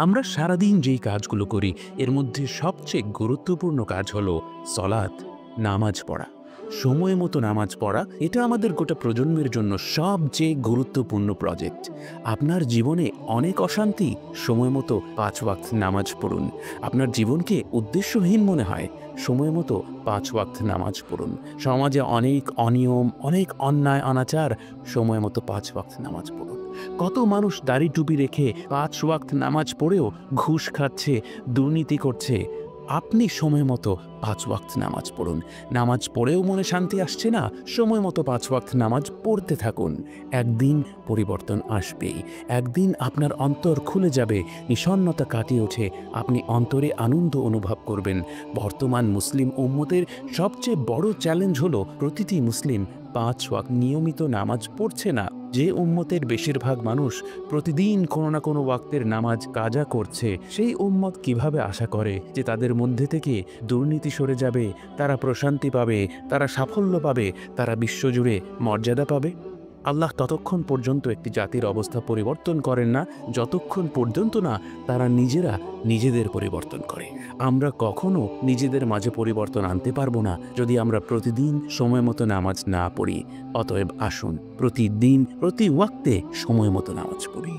আমরা সারাদিন যেই কাজগুলো করি এর মধ্যে সবচেয়ে গুরুত্বপূর্ণ কাজ হলো সলাত, নামাজ পড়া। সময় মতো নামাজ পড়া এটা আমাদের গোটা প্রজন্মের জন্য সবচেয়ে গুরুত্বপূর্ণ প্রজেক্ট। আপনার জীবনে অনেক অশান্তি, সময় মতো ৫ ওয়াক্ত নামাজ পড়ুন। আপনার জীবনকে উদ্দেশ্যহীন মনে হয়, সময় মতো ৫ ওয়াক্ত নামাজ পড়ুন। সমাজে অনেক অনিয়ম, অনেক অন্যায় অনাচার, সময় মতো ৫ ওয়াক্ত নামাজ পড়ুন। কত মানুষ দাড়ি টুপি রেখে ৫ ওয়াক্ত নামাজ পড়েও ঘুষ খাচ্ছে, দুর্নীতি করছে। আপনি সময় মতো ৫ ওয়াক্ত নামাজ পড়ুন। নামাজ পড়েও মনে শান্তি আসছে না, সময় মতো ৫ ওয়াক্ত নামাজ পড়তে থাকুন। একদিন পরিবর্তন আসবেই। একদিন আপনার অন্তর খুলে যাবে, বিষণ্ণতা কাটিয়ে ওঠে, আপনি অন্তরে আনন্দ অনুভব করবেন। বর্তমান মুসলিম উম্মতের সবচেয়ে বড় চ্যালেঞ্জ হলো প্রতিটি মুসলিম ৫ ওয়াক্ত নিয়মিত নামাজ পড়ছে না। যে উম্মতের বেশিরভাগ মানুষ প্রতিদিন কোনো না কোনো ওয়াক্তের নামাজ কাজা করছে, সেই উম্মত কিভাবে আশা করে যে তাদের মধ্যে থেকে দুর্নীতি সরে যাবে, তারা প্রশান্তি পাবে, তারা সাফল্য পাবে, তারা বিশ্বজুড়ে মর্যাদা পাবে? আল্লাহ ততক্ষণ পর্যন্ত একটি জাতির অবস্থা পরিবর্তন করেন না যতক্ষণ পর্যন্ত না তারা নিজেরা নিজেদের পরিবর্তন করে। আমরা কখনো নিজেদের মাঝে পরিবর্তন আনতে পারবো না যদি আমরা প্রতিদিন সময় মতো নামাজ না পড়ি। অতএব আসুন প্রতিদিন প্রতি ওয়াক্তে সময় মতো নামাজ পড়ি।